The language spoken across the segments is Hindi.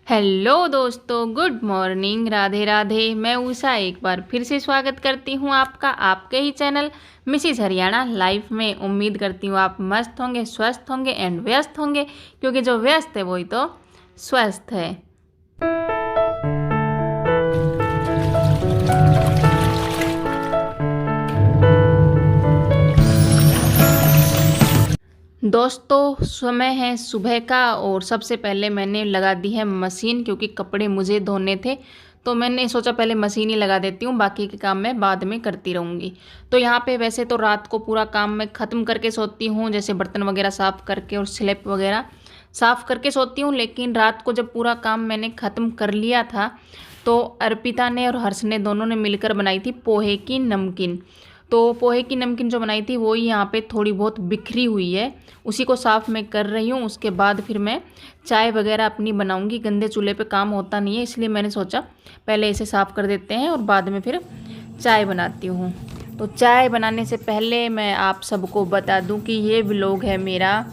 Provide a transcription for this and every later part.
हेलो दोस्तों, गुड मॉर्निंग, राधे राधे। मैं उषा एक बार फिर से स्वागत करती हूँ आपका आपके ही चैनल मिसिज हरियाणा लाइफ में। उम्मीद करती हूँ आप मस्त होंगे, स्वस्थ होंगे एंड व्यस्त होंगे, क्योंकि जो व्यस्त है वही तो स्वस्थ है। दोस्तों, समय है सुबह का और सबसे पहले मैंने लगा दी है मशीन, क्योंकि कपड़े मुझे धोने थे। तो मैंने सोचा पहले मशीन ही लगा देती हूँ, बाकी के काम मैं बाद में करती रहूँगी। तो यहाँ पे वैसे तो रात को पूरा काम मैं ख़त्म करके सोती हूँ, जैसे बर्तन वगैरह साफ़ करके और स्लैब वगैरह साफ़ करके सोती हूँ। लेकिन रात को जब पूरा काम मैंने ख़त्म कर लिया था, तो अर्पिता ने और हर्ष ने दोनों ने मिलकर बनाई थी पोहे की नमकीन। तो पोहे की नमकीन जो बनाई थी वो ही यहाँ पे थोड़ी बहुत बिखरी हुई है, उसी को साफ़ मैं कर रही हूँ। उसके बाद फिर मैं चाय वगैरह अपनी बनाऊँगी। गंदे चूल्हे पे काम होता नहीं है, इसलिए मैंने सोचा पहले इसे साफ़ कर देते हैं और बाद में फिर चाय बनाती हूँ। तो चाय बनाने से पहले मैं आप सबको बता दूँ कि ये व्लॉग है मेरा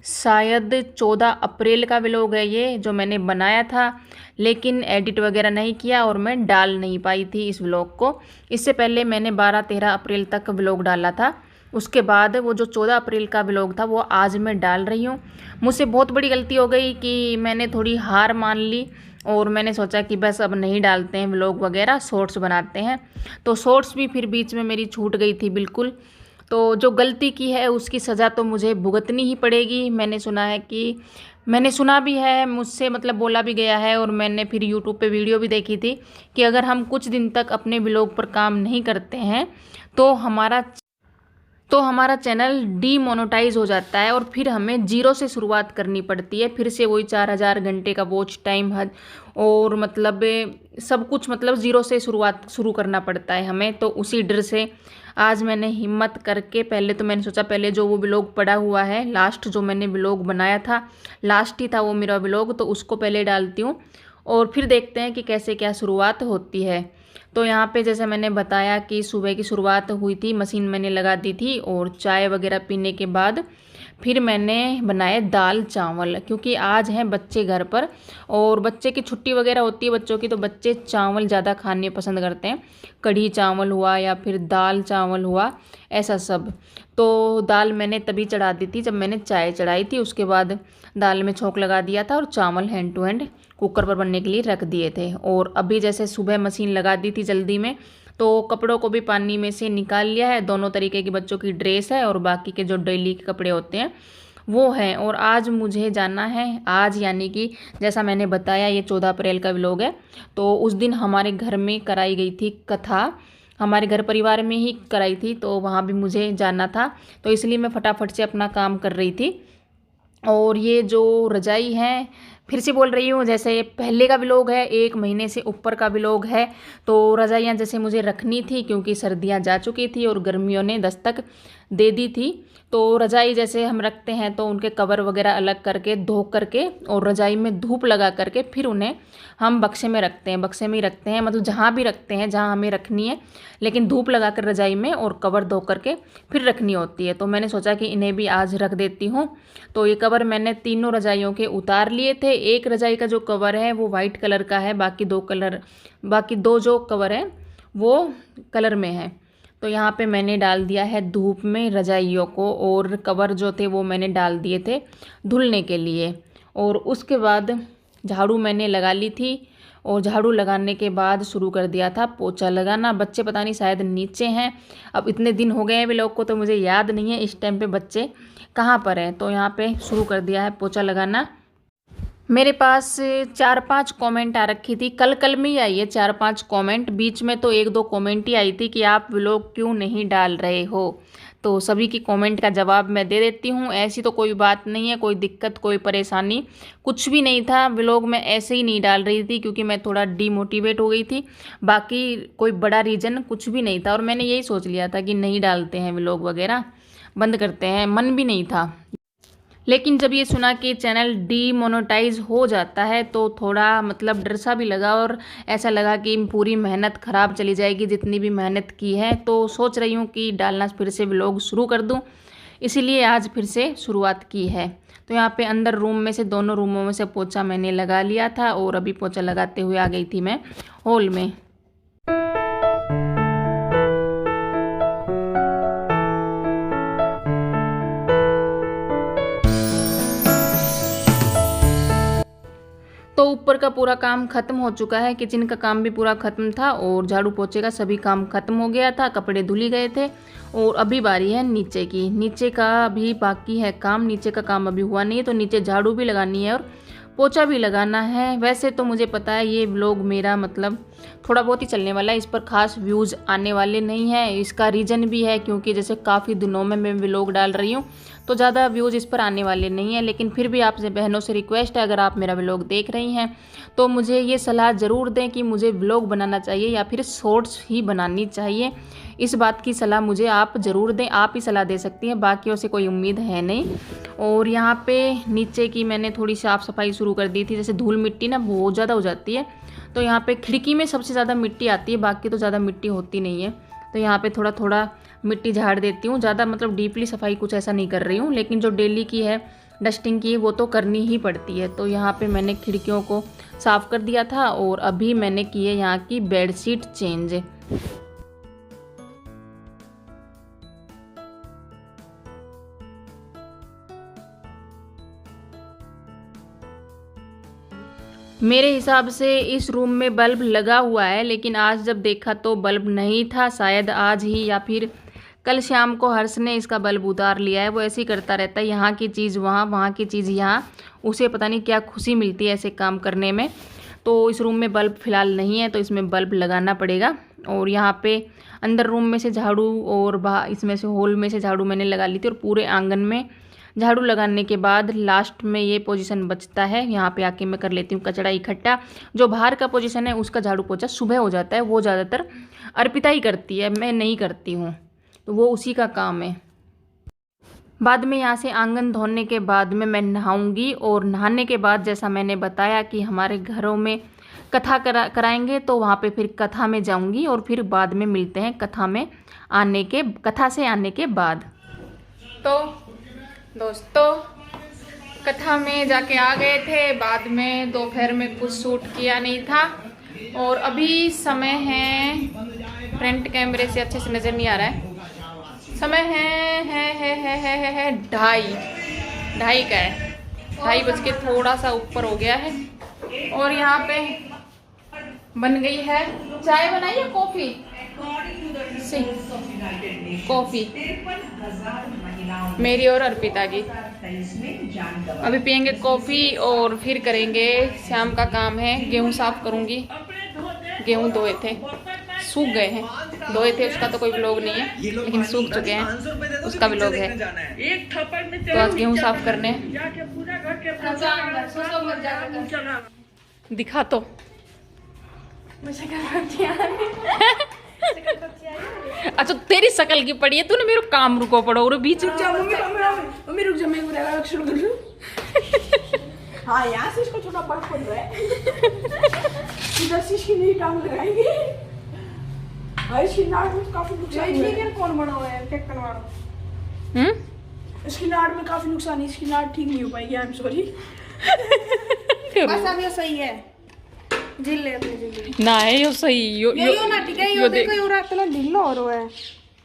शायद 14 अप्रैल का व्लॉग है ये, जो मैंने बनाया था, लेकिन एडिट वगैरह नहीं किया और मैं डाल नहीं पाई थी इस व्लॉग को। इससे पहले मैंने 12-13 अप्रैल तक व्लॉग डाला था। उसके बाद वो जो 14 अप्रैल का व्लॉग था वो आज मैं डाल रही हूँ। मुझसे बहुत बड़ी गलती हो गई कि मैंने थोड़ी हार मान ली और मैंने सोचा कि बस अब नहीं डालते हैं व्लॉग वगैरह, शॉर्ट्स बनाते हैं। तो शॉर्ट्स भी फिर बीच में मेरी छूट गई थी बिल्कुल। तो जो गलती की है उसकी सज़ा तो मुझे भुगतनी ही पड़ेगी। मैंने सुना भी है, मुझसे मतलब बोला भी गया है, और मैंने फिर यूट्यूब पे वीडियो भी देखी थी कि अगर हम कुछ दिन तक अपने व्लॉग पर काम नहीं करते हैं तो हमारा चैनल डीमोनेटाइज हो जाता है और फिर हमें जीरो से शुरुआत करनी पड़ती है। फिर से वही 4000 घंटे का वॉच टाइम है और मतलब सब कुछ, मतलब ज़ीरो से शुरू करना पड़ता है हमें। तो उसी डर से आज मैंने हिम्मत करके पहले तो मैंने सोचा पहले जो वो व्लॉग पड़ा हुआ है, लास्ट जो मैंने व्लॉग बनाया था, लास्ट ही था वो मेरा व्लॉग, तो उसको पहले डालती हूँ और फिर देखते हैं कि कैसे क्या शुरुआत होती है। तो यहाँ पे जैसे मैंने बताया कि सुबह की शुरुआत हुई थी, मशीन मैंने लगा दी थी और चाय वगैरह पीने के बाद फिर मैंने बनाए दाल चावल, क्योंकि आज हैं बच्चे घर पर और बच्चे की छुट्टी वगैरह होती है बच्चों की, तो बच्चे चावल ज़्यादा खाने पसंद करते हैं। कढ़ी चावल हुआ या फिर दाल चावल हुआ, ऐसा सब। तो दाल मैंने तभी चढ़ा दी थी जब मैंने चाय चढ़ाई थी। उसके बाद दाल में छोंक लगा दिया था और चावल हैंड टू हैंड कुकर पर बनने के लिए रख दिए थे। और अभी जैसे सुबह मशीन लगा दी थी जल्दी में, तो कपड़ों को भी पानी में से निकाल लिया है। दोनों तरीके की बच्चों की ड्रेस है और बाकी के जो डेली के कपड़े होते हैं वो हैं। और आज मुझे जाना है, आज यानी कि जैसा मैंने बताया ये 14 अप्रैल का व्लॉग है, तो उस दिन हमारे घर में कराई गई थी कथा, हमारे घर परिवार में ही कराई थी, तो वहाँ भी मुझे जाना था। तो इसलिए मैं फटाफट से अपना काम कर रही थी। और ये जो रजाई है, फिर से बोल रही हूँ, जैसे ये पहले का व्लॉग है, 1 महीने से ऊपर का व्लॉग है। तो रजाइयाँ जैसे मुझे रखनी थी क्योंकि सर्दियाँ जा चुकी थी और गर्मियों ने दस्तक दे दी थी। तो रजाई जैसे हम रखते हैं तो उनके कवर वगैरह अलग करके धो करके और रजाई में धूप लगा करके फिर उन्हें हम बक्से में रखते हैं। बक्से में ही रखते हैं, मतलब जहाँ भी रखते हैं जहाँ हमें रखनी है, लेकिन धूप लगा कर रजाई में और कवर धो करके फिर रखनी होती है। तो मैंने सोचा कि इन्हें भी आज रख देती हूँ। तो ये कवर मैंने तीनों रजाइयों के उतार लिए थे। एक रजाई का जो कवर है वो वाइट कलर का है, बाकी दो जो कवर है वो कलर में है। तो यहाँ पे मैंने डाल दिया है धूप में रजाइयों को, और कवर जो थे वो मैंने डाल दिए थे धुलने के लिए। और उसके बाद झाड़ू मैंने लगा ली थी और झाड़ू लगाने के बाद शुरू कर दिया था पोछा लगाना। बच्चे पता नहीं शायद नीचे हैं, अब इतने दिन हो गए हैं व्लॉग को तो मुझे याद नहीं है इस टाइम पे बच्चे कहाँ पर हैं। तो यहाँ पे शुरू कर दिया है पोछा लगाना। मेरे पास 4-5 कमेंट आ रखी थी, कल में ही आई है 4-5 कमेंट। बीच में तो 1-2 कमेंट ही आई थी कि आप व्लॉग क्यों नहीं डाल रहे हो। तो सभी की कमेंट का जवाब मैं दे देती हूँ। ऐसी तो कोई बात नहीं है, कोई दिक्कत कोई परेशानी कुछ भी नहीं था। व्लॉग मैं ऐसे ही नहीं डाल रही थी क्योंकि मैं थोड़ा डीमोटिवेट हो गई थी, बाकी कोई बड़ा रीज़न कुछ भी नहीं था। और मैंने यही सोच लिया था कि नहीं डालते हैं व्लॉग वगैरह, बंद करते हैं, मन भी नहीं था। लेकिन जब ये सुना कि चैनल डीमोनेटाइज हो जाता है तो थोड़ा मतलब डर सा भी लगा और ऐसा लगा कि पूरी मेहनत ख़राब चली जाएगी जितनी भी मेहनत की है। तो सोच रही हूँ कि डालना फिर से व्लॉग शुरू कर दूँ, इसीलिए आज फिर से शुरुआत की है। तो यहाँ पे अंदर रूम में से दोनों रूमों में से पोछा मैंने लगा लिया था और अभी पोछा लगाते हुए आ गई थी मैं हॉल में। तो ऊपर का पूरा काम खत्म हो चुका है, किचन का काम भी पूरा खत्म था और झाड़ू पोछे का सभी काम खत्म हो गया था, कपड़े धुल गए थे। और अभी बारी है नीचे की। नीचे का अभी बाकी है काम, नीचे का काम अभी हुआ नहीं है, तो नीचे झाड़ू भी लगानी है और पोछा भी लगाना है। वैसे तो मुझे पता है ये व्लॉग मेरा मतलब थोड़ा बहुत ही चलने वाला है, इस पर खास व्यूज़ आने वाले नहीं हैं। इसका रीज़न भी है क्योंकि जैसे काफ़ी दिनों में मैं व्लॉग डाल रही हूँ तो ज़्यादा व्यूज़ इस पर आने वाले नहीं हैं। लेकिन फिर भी आपसे बहनों से रिक्वेस्ट है, अगर आप मेरा व्लॉग देख रही हैं तो मुझे ये सलाह ज़रूर दें कि मुझे व्लॉग बनाना चाहिए या फिर शॉर्ट्स ही बनानी चाहिए। इस बात की सलाह मुझे आप ज़रूर दें, आप ही सलाह दे सकती हैं, बाकियों से कोई उम्मीद है नहीं। और यहाँ पे नीचे की मैंने थोड़ी साफ़ सफाई शुरू कर दी थी, जैसे धूल मिट्टी ना बहुत ज़्यादा हो जाती है, तो यहाँ पे खिड़की में सबसे ज़्यादा मिट्टी आती है, बाकी तो ज़्यादा मिट्टी होती नहीं है। तो यहाँ पे थोड़ा थोड़ा मिट्टी झाड़ देती हूँ, ज़्यादा मतलब डीपली सफाई कुछ ऐसा नहीं कर रही हूँ, लेकिन जो डेली की है डस्टिंग की वो तो करनी ही पड़ती है। तो यहाँ पे मैंने खिड़कियों को साफ़ कर दिया था और अभी मैंने की है यहाँ की बेडशीट चेंज। मेरे हिसाब से इस रूम में बल्ब लगा हुआ है, लेकिन आज जब देखा तो बल्ब नहीं था। शायद आज ही या फिर कल शाम को हर्ष ने इसका बल्ब उतार लिया है। वो ऐसे ही करता रहता है, यहाँ की चीज़ वहाँ, वहाँ की चीज़ यहाँ। उसे पता नहीं क्या खुशी मिलती है ऐसे काम करने में। तो इस रूम में बल्ब फ़िलहाल नहीं है, तो इसमें बल्ब लगाना पड़ेगा। और यहाँ पे अंदर रूम में से झाड़ू और बाहर इसमें से हॉल में से झाड़ू मैंने लगा ली थी, और पूरे आंगन में झाड़ू लगाने के बाद लास्ट में ये पोजीशन बचता है, यहाँ पे आके मैं कर लेती हूँ कचरा इकट्ठा। जो बाहर का पोजीशन है उसका झाड़ू पोछा सुबह हो जाता है, वो ज़्यादातर अर्पिता ही करती है, मैं नहीं करती हूँ, तो वो उसी का काम है। बाद में यहाँ से आंगन धोने के बाद में मैं नहाऊंगी, और नहाने के बाद जैसा मैंने बताया कि हमारे घरों में कथा कराएंगे, तो वहाँ पे फिर कथा में जाऊंगी और फिर बाद में मिलते हैं कथा से आने के बाद। तो दोस्तों कथा में जाके आ गए थे, बाद में दोपहर में कुछ शूट किया नहीं था, और अभी समय है, फ्रंट कैमरे से अच्छे से नज़र नहीं आ रहा है, समय है 2:30 का है, 2:30 बज के थोड़ा सा ऊपर हो गया है। और यहाँ पे बन गई है चाय, बनाई है कॉफ़ी, कॉफ़ी मेरी और अर्पिता की। अभी पियेंगे कॉफ़ी और फिर करेंगे शाम का काम है, गेहूँ साफ करूँगी। गेहूँ धोए थे, सूख गए हैं, धोए थे उसका तो कोई व्लॉग नहीं है, लेकिन सूख चुके हैं उसका व्लॉग है। तो आज गेहूँ साफ करने दिखा तो अच्छा तेरी शकल की पड़ी है, तूने मेरे काम रुको पड़ो और बीच में मम्मी रुक जा, मैं शुरू कर लूं। हाँ यहाँ से इसको थोड़ा बड़ा पड़ रहा है, इधर से इसकी नई टांग लगाएंगे। इसकी नाड़ में काफी नुकसान है, कौन बना हुआ है, चेक करवा लो। इसकी नाड़ में काफी नुकसान है, इसकी नाड़ ठीक नहीं हो पाएगी, आई एम सॉरी। बस अब ये सही है, झील ले अपने झील ना है यो सही यो ना ठीक है। यो देखो यो रात ना ढीलो हो रहा है,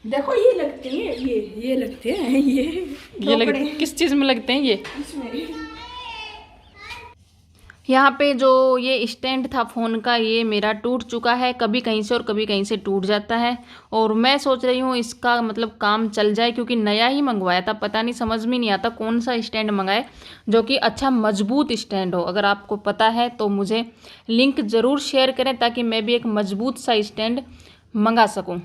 देखो ये लगते हैं, ये लगते हैं, ये लगते किस चीज में लगते हैं ये इसमें। यहाँ पे जो ये स्टैंड था फ़ोन का, ये मेरा टूट चुका है, कभी कहीं से और कभी कहीं से टूट जाता है। और मैं सोच रही हूँ इसका मतलब काम चल जाए, क्योंकि नया ही मंगवाया था, पता नहीं समझ में नहीं आता कौन सा स्टैंड मंगाए जो कि अच्छा मजबूत स्टैंड हो। अगर आपको पता है तो मुझे लिंक ज़रूर शेयर करें, ताकि मैं भी एक मजबूत सा स्टैंड मंगा सकूँ।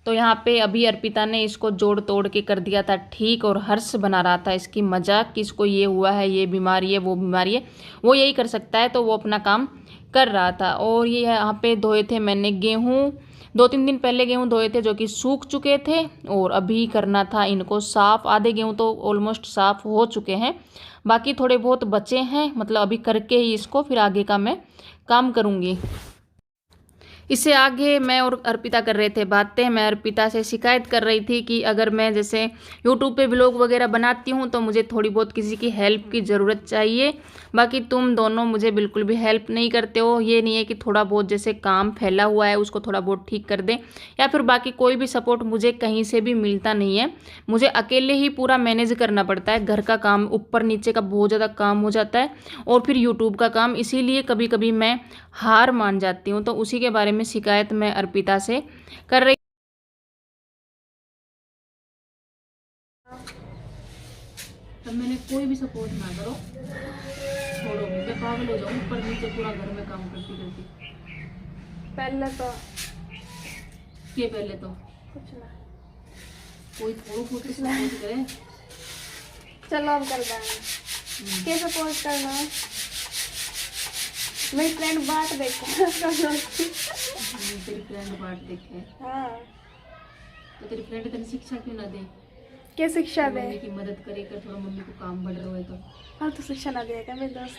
तो यहाँ पे अभी अर्पिता ने इसको जोड़ तोड़ के कर दिया था ठीक, और हर्ष बना रहा था इसकी मजाक कि इसको ये हुआ है, ये बीमारी है, वो बीमारी है, वो यही कर सकता है, तो वो अपना काम कर रहा था। और ये यहाँ पे धोए थे मैंने गेहूँ, 2-3 दिन पहले गेहूँ धोए थे जो कि सूख चुके थे, और अभी करना था इनको साफ़। आधे गेहूँ तो ऑलमोस्ट साफ़ हो चुके हैं, बाकी थोड़े बहुत बचे हैं, मतलब अभी करके ही इसको फिर आगे का मैं काम करूँगी। इससे आगे मैं और अर्पिता कर रहे थे बातें। मैं अर्पिता से शिकायत कर रही थी कि अगर मैं जैसे यूट्यूब पे व्लॉग वगैरह बनाती हूँ तो मुझे थोड़ी बहुत किसी की हेल्प की ज़रूरत चाहिए, बाकी तुम दोनों मुझे बिल्कुल भी हेल्प नहीं करते हो। ये नहीं है कि थोड़ा बहुत जैसे काम फैला हुआ है उसको थोड़ा बहुत ठीक कर दें, या फिर बाकी कोई भी सपोर्ट मुझे कहीं से भी मिलता नहीं है। मुझे अकेले ही पूरा मैनेज करना पड़ता है, घर का काम, ऊपर नीचे का बहुत ज़्यादा काम हो जाता है और फिर यूट्यूब का काम, इसीलिए कभी कभी मैं हार मान जाती हूँ। तो उसी के बारे में शिकायत मैं अर्पिता से कर रही। तब मैंने कोई भी सपोर्ट ना करो, छोड़ो, मैं पागल हो जाऊँ ऊपर नीचे पूरा घर में काम करती करती। पहले तो कुछ ना, कोई थोड़ा बहुत सपोर्ट करे। चलो अब कर देंगे। कैसे पोस्ट करना है? मेरी फ्रेंड बात देखो। तेरी फ्रेंड बात देखे हाँ, तो तेरी फ्रेंड तेरी शिक्षा क्यों ना दे? क्या शिक्षा दे? मम्मी की मदद करे कर, थोड़ा मम्मी को काम बढ़ रहा है तो। हाँ तो शिक्षा ना देगा मेरे दोस्त।